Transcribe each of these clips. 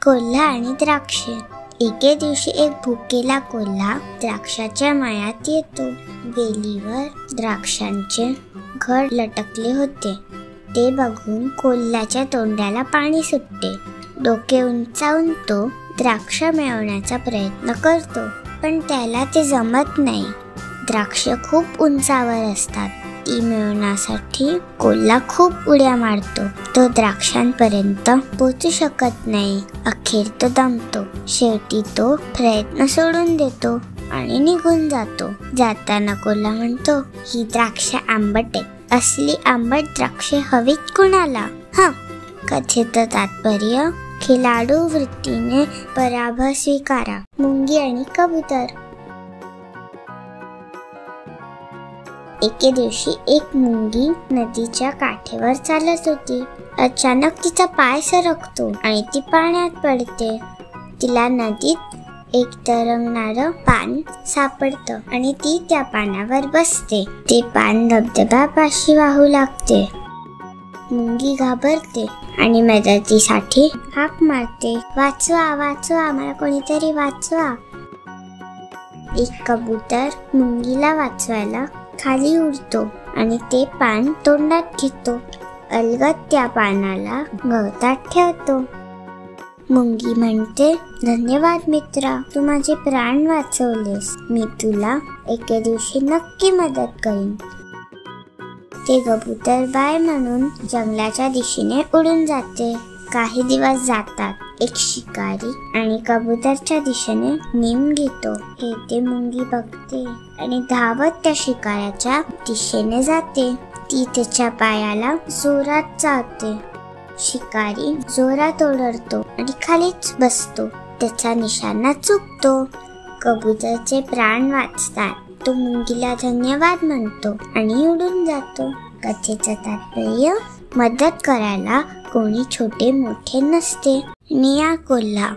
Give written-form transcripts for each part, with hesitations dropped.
कोल्हा आणि द्राक्षे. एके दिवशी एक भुकेला कोल्हा द्राक्षाच्या मळ्यात येतो. वेलीवर द्राक्षांचे घड लटकले होते. ते बघून कोल्ह्याच्या तोंडाला पाणी सुटते. डोके उंचावून तो द्राक्ष मिळवण्याचा प्रयत्न करतो, पण त्याला ते जमत नाही. द्राक्ष खूप उंचावर असतात. ती मिळवण्यासाठी कोल्हा खूप उड्या मारतो. तो द्राक्षांपर्यंत पोहोचू शकत नाही. अखेर तो दमतो. शेवटी तो प्रयत्न सोडून देतो आणि निघून जातो. जाताना कोल्हा म्हणतो, ही द्राक्ष आंबट आहे. असली आंबट द्राक्षे हवीत कुणाला? कथेचं तात्पर्य, खिलाडू वृत्तीने पराभव स्वीकारा. मुंगी आणि कबूतर. एके दिवशी एक मुंगी नदीच्या काठेवर चालत होती. अचानक तिचा पाय सरकतो आणि ती पाण्यात पडते. तिला नदीत एक तरंगणारं पान सापडतं आणि ती त्या पानावर बसते. ते पान धबधब्यापाशी वाहू लागते. मुंगी घाबरते आणि मदतीसाठी हाक मारते, वाचवा वाचवा, मला कोणीतरी वाचवा. एक कबूतर मुंगीला वाचवायला खाली उडतो आणि ते पान तोंडात घेतो. अलगद त्या पानाला गवतात ठेवतो. मुंगी म्हणते, धन्यवाद मित्रा, तू माझे प्राण वाचवलेस. मी तुला एके दिवशी नक्की मदत करीन. ते कबूतर बाय म्हणून जंगलाच्या दिशेने उडून जाते. काही दिवस जातात. एक शिकारी आणि कबूतरच्या दिशेने नेम घेतो. हे ते मुंगी बघते आणि धावत त्या शिकाऱ्याच्या दिशेने जाते. ती त्याच्या पायाला जोरात चावते. शिकारी जोरात ओरडतो आणि खालीच बसतो. त्याचा निशाणा चुकतो. कबूतरचे प्राण वाचतात. तो मुंगीला धन्यवाद म्हणतो आणि उडून जातो. कथेचं तात्पर्य, मदत करायला कोणी छोटे मोठे नसते. निळा कोल्हा.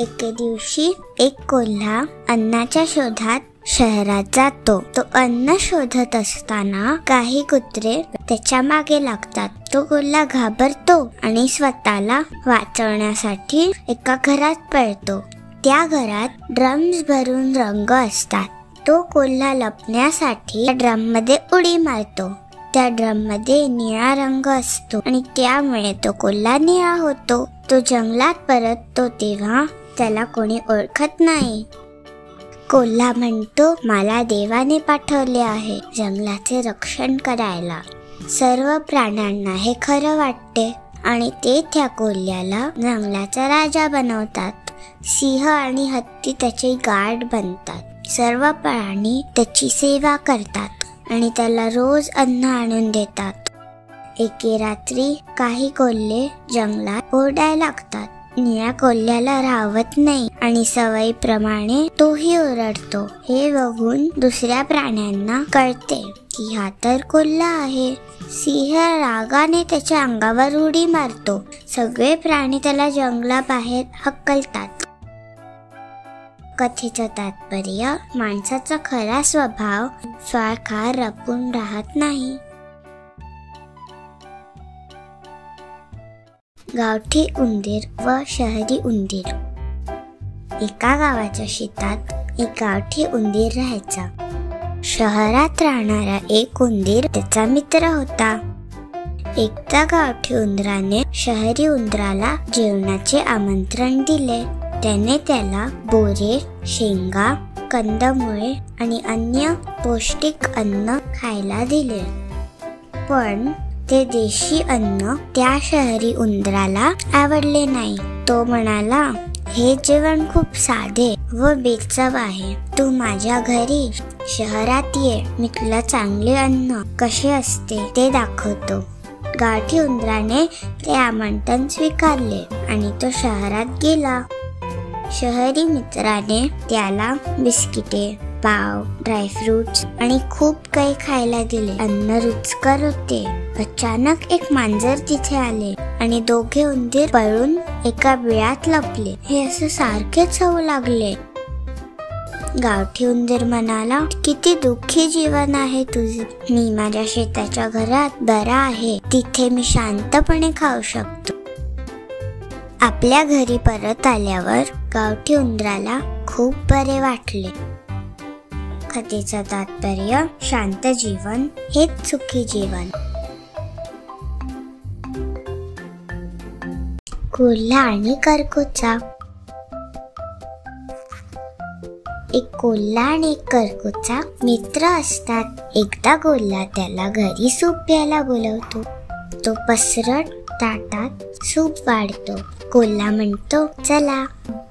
एके दिवशी एक कोल्हा अन्नाच्या शोधात शहरात जातो. तो अन्न शोधत असताना काही कुत्रे त्याच्या मागे लागतात. तो कोल्हा घाबरतो आणि स्वतःला वाचवण्यासाठी एका घरात पळतो. त्या घरात ड्रम्स भरून रंग असतात. तो कोल्हा लपण्यासाठी ड्रम मध्ये उडी मारतो. त्या ड्रम मध्ये निळा रंग असतो आणि त्यामुळे तो कोल्हा निळा होतो. तो जंगलात परततो तेव्हा त्याला कोणी ओळखत नाही. कोल्हा म्हणतो, मला देवाने पाठवले आहे जंगलाचे रक्षण करायला. सर्व प्राण्यांना हे खरं वाटते आणि ते त्या कोल्ह्याला जंगलाचा राजा बनवतात. सिंह आणि हत्ती त्याचे गार्ड बनतात. सर्व प्राणी त्याची सेवा करतात आणि त्याला रोज अन्न आणून देतात. एके रात्री काही कोल्हे जंगलात ओरडायला लागतात. निळ्या कोल्ह्याला राहवत नाही आणि सवयीप्रमाणे तोही ओरडतो. हे बघून दुसऱ्या प्राण्यांना कळते की हा तर कोल्हा आहे. सिंह रागाने त्याच्या अंगावर उडी मारतो. सगळे प्राणी त्याला जंगलाबाहेर हकलतात. कथेचं तात्पर्य, माणसाचा खरा स्वभाव फार लपून राहत नाही. गावठी उंदीर व शहरी उंदीर. एका गावाच्या शेतात एक गावठी उंदीर राहायचा. शहरात राहणारा एक उंदीर त्याचा मित्र होता. एकदा गावठी उंदराने शहरी उंदराला जेवणाचे आमंत्रण दिले. त्याने त्याला बोरे, शेंगा, कंदमुळे आणि अन्य पौष्टिक अन्न खायला दिले. पण ते देशी अन्न त्या शहरी उंदराला आवडले नाही. तो म्हणाला, हे जेवण खूप साधे व बेचव आहे. तू माझ्या घरी शहरात ये, मी तुला चांगले अन्न कसे असते ते दाखवतो. गावठी उंदराने ते आमंत्रण स्वीकारले आणि तो शहरात गेला. शहरी मित्राने त्याला बिस्किटे, पाव, ड्रायफ्रुट्स आणि खूप काही खायला दिले. अन्न रुचकर होते. अचानक एक मांजर तिथे आले आणि दोघे उंदीर पळून एका बिळात लपले. हे असं सारखेच होऊ लागले. गावठी उंदीर म्हणाला, किती दुःखी जीवन आहे तुझे. मी माझ्या शेताच्या घरात बरा आहे, तिथे मी शांतपणे खाऊ शकतो. आपल्या घरी परत आल्यावर गावठी उंदराला खूप बरे वाटले. कथेचं तात्पर्य, शांत जीवन हेच सुखी जीवन. कोल्हा आणि करकोचा. एक कोल्हा आणि एक करकोचा मित्र असतात. एकदा कोल्हा त्याला घरी सूप प्यायला बोलवतो. तो पसरट ताटात सूप वाढतो. कोल्हा म्हणतो, चला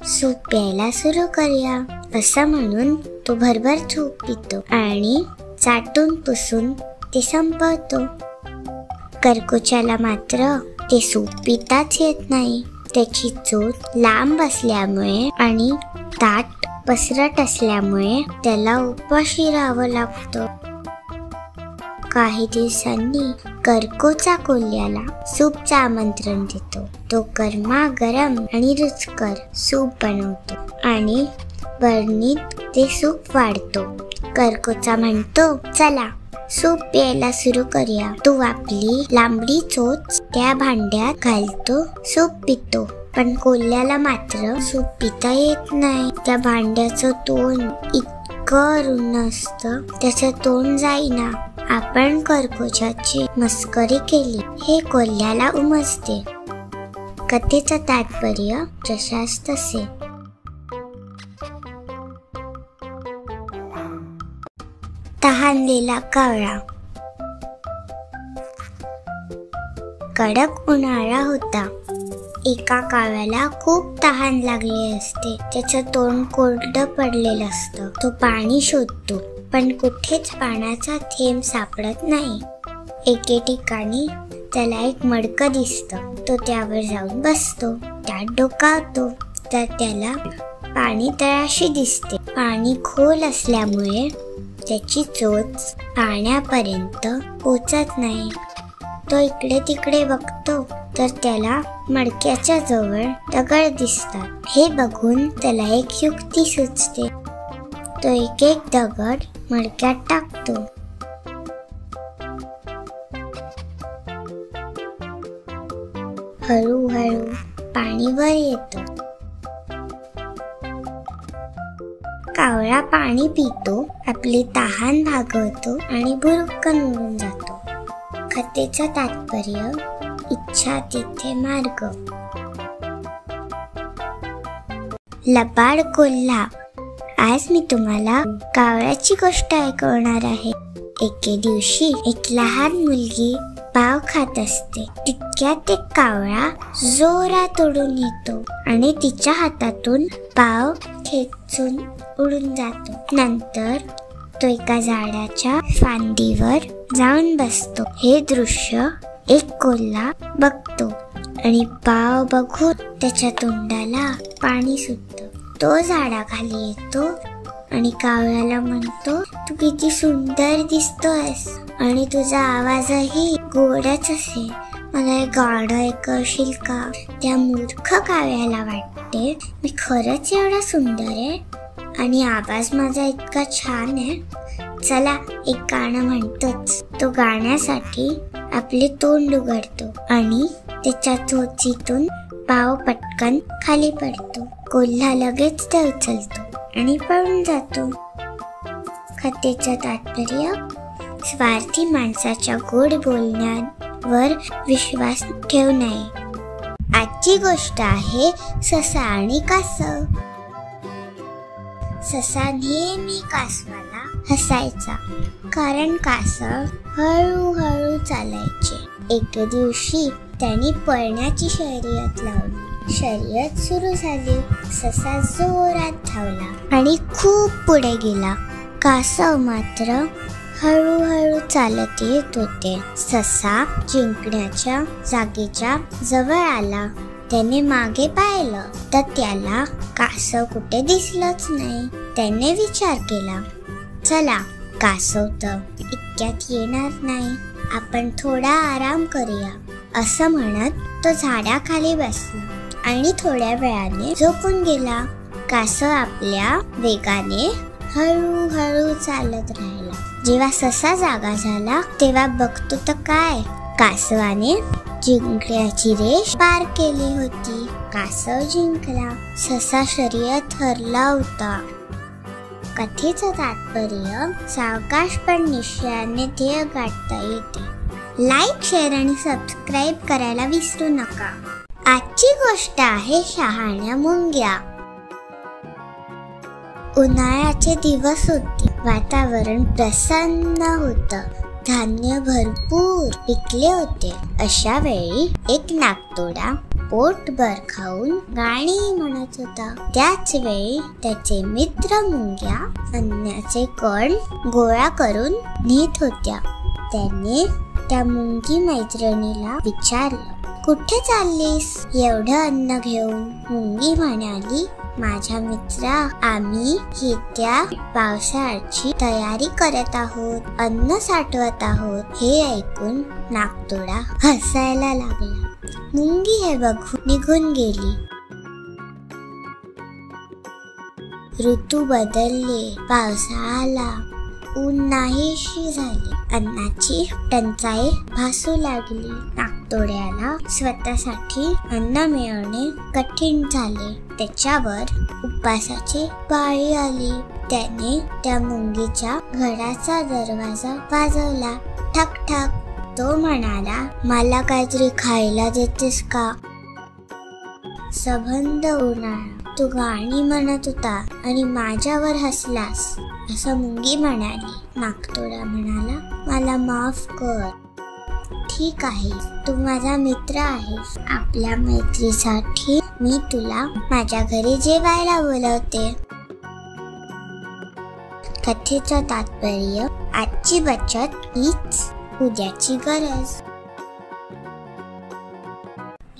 सूप प्यायला सुरू करूया. असं म्हणून तो भरभर सूप पितो आणि चाटून पुसून ते संपवतो. करकोच्याला मात्र ते सूप पिताच येत नाही. त्याची चोच लांब असल्यामुळे आणि ताट पसरट असल्यामुळे त्याला उपाशी राहावं लागतं. काही दिवसांनी करकोचा कोल्ह्याला सूपचं आमंत्रण देतो. तो गरमागरम आणि रुचकर सूप बनवतो आणि बरणीत ते सूप वाढतो. करकोचा म्हणतो, चला सूप प्यायला सुरू करूया. तो आपली लांबडी चोच त्या भांड्यात घालतो, सूप पितो. पण कोल्ह्याला मात्र सूप पिता येत नाही. त्या भांड्याचं तोंड इतकं रुंद असतं, त्याचं तोंड जाईना. आपण करकोच्याची मस्करी केली हे कोल्ह्याला उमजते. कथेचं तात्पर्य, जशास तसे. तहानलेला कावळा. कडक उन्हाळा होता. एका कावळ्याला खूप तहान लागली असते. त्याचं तोंड कोरडं पडलेलं असतं. तो पाणी शोधतो, पण कुठेच पाण्याचा थेंब सापडत नाही. एके ठिकाणी त्याला एक मडकं दिसतं. तो त्यावर जाऊन बसतो. त्यात डोकावतो तर त्याला पाणी तळाशी दिसते. पाणी खोल असल्यामुळे त्याची चोच पाण्यापर्यंत पोचत नाही. तो इकडे तिकडे बघतो तर त्याला मडक्याच्या जवळ दगड दिसतात. हे बघून त्याला एक युक्ती सुचते. तो एक एक दगड मडक्यात टाकतो. हळूहळू पाणी वर येतं. कावळा पाणी पितो, आपली तहान भागवतो आणि भुरकन उडून जातो. कथेचं तात्पर्य, इच्छा तिथे मार्ग. लबाड कोल्हा. आज मी तुम्हाला कावळ्याची गोष्ट ऐकवणार आहे. एके दिवशी एक लहान मुलगी पाव खात असते. तितक्यात एक कावळा जोरात उडून येतो आणि तिच्या हातातून पाव खेचून उडून जातो. नंतर तो एका झाडाच्या फांदीवर जाऊन बसतो. हे दृश्य एक कोल्हा बघतो आणि पाव बघून त्याच्या तोंडाला पाणी सुटतं. तो झाडाखाली येतो आणि कावळ्याला म्हणतो, तू किती सुंदर दिसतोयस आणि तुझा आवाजही गोडच असेल. मला एक गाणं ऐकवशील का? त्या मूर्ख कावळ्याला वाटते, मी खरंच एवढा सुंदर आहे आणि आवाज माझा इतका छान आहे. चला एक गाणं म्हणतोच. तो गाण्यासाठी आपले तोंड उघडतो आणि त्याच्या चोचीतून पाव पटकन खाली पडतो. कोल्हा लगेच ते उचलतो आणि पळून जातो. कथेचं तात्पर्य, स्वार्थी माणसाच्या गोड बोलण्यावर विश्वास ठेवू नये. आजची गोष्ट आहे ससा आणि कासव. ससा नेहमी कासवाला हसायचा, कारण कासव हळूहळू चालायचे. एके दिवशी त्यांनी पळण्याची शर्यत लावली. शर्यत सुरू झाली. ससा जोरात धावला आणि खूप पुढे गेला. कासव मात्र हळूहळू चालत येत होते. ससा जिंकण्याच्या जागेच्या जवळ आला. त्याने मागे पाहिलं तर त्याला कासव कुठे दिसलंच नाही. त्याने विचार केला, चला कासव तर इतक्यात येणार नाही, आपण थोडा आराम करूया. असं म्हणत तो झाडाखाली बसला आणि थोड्या वेळाने झोपून गेला. कासव आपल्या वेगाने हळूहळू चालत राहिला. जेव्हा ससा जागा झाला तेव्हा बघतो तर काय, कासवाने जिंकण्याची रेष पार केली होती. कासव जिंकला. ससा शर्यत हरला होता. कथेचं तात्पर्य, सावकाश पण निश्चयाने ध्येय गाठता येते. लाईक, शेअर आणि सबस्क्राईब करायला विसरू नका. आजची गोष्ट आहे शहाण्या मुंग्या. उन्हाळ्याचे दिवस होते. वातावरण प्रसन्न होतं. धान्य भरपूर पिकले होते. अशा वेळी एक नागतोडा पोटभर खाऊन गाणी म्हणत होता. त्याच वेळी त्याचे मित्र मुंग्या अन्नाचे कण गोळा करून नेत होत्या. त्याने त्या मुंगी मैत्रिणीला विचारलं, कुठे चाललीस एवढं अन्न घेऊन? मुंगी म्हणाली, माझ्या मित्रा, आम्ही येत्या पावसाळ्याची तयारी करत आहोत, अन्न साठवत आहोत. हे ऐकून नागतोडा हसायला लागला. मुंगी हे बघून निघून गेली. ऋतू बदलले. पावसाळा आला. ऊन नाहीशी झाली. अन्नाची टंचाई भासू लागली. नागतोड्याला स्वतःसाठी अन्न मिळवणे कठीण झाले. त्याच्यावर उपासाची पाळी आली. त्याने त्या मुंगीच्या घराचा दरवाजा वाजवला. ठक ठक. तो म्हणाला, मला काहीतरी खायला देतेस का? सबंध उन्हाळा तू गाणी म्हणत होता आणि माझ्यावर हसलास, असं मुंगी म्हणाली. नागतोडा म्हणाला, मला माफ कर. ठीक आहे, तू माझा मित्र आहेस. आपल्या मैत्रीसाठी मी तुला माझ्या घरी जेवायला बोलवते. कथेचं तात्पर्य, आजची बचत हीच उद्याची गरज.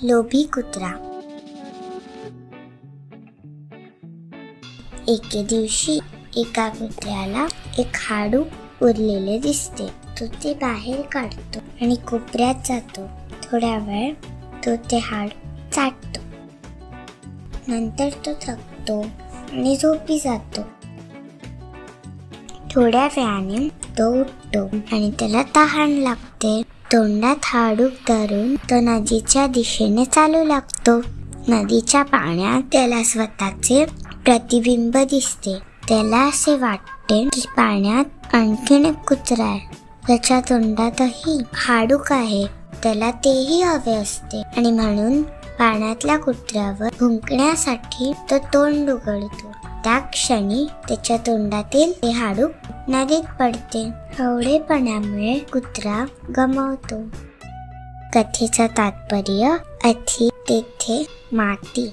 लोभी कुत्रा. एके दिवशी एका कुत्र्याला एक हाडूक उरलेले दिसते. तो ते बाहेर काढतो आणि कोपऱ्यात जातो. थोड्या वेळ तो ते हाडूक चाटतो. नंतर तो थकतो आणि झोपी जातो. थोड्या वेळाने तो उठतो आणि त्याला तहान लागते. तोंडात हाडूक धरून तो नदीच्या दिशेने चालू लागतो. नदीच्या पाण्यात त्याला स्वतःचे प्रतिबिंब दिसते. त्याला असे वाटते की पाण्यात आणखीन एक कुत्रा आहे. त्याच्या तोंडातही हाडूक आहे. त्याला तेही हवे असते आणि म्हणून पाण्यातल्या कुत्र्यावर भुंकण्यासाठी तो तोंड उघडतो. त्या क्षणी त्याच्या तोंडातील ते हाडूक नदीत पडते. हवडेपणामुळे कुत्रा गमावतो. कथेचं तात्पर्य, अति तेथे माती.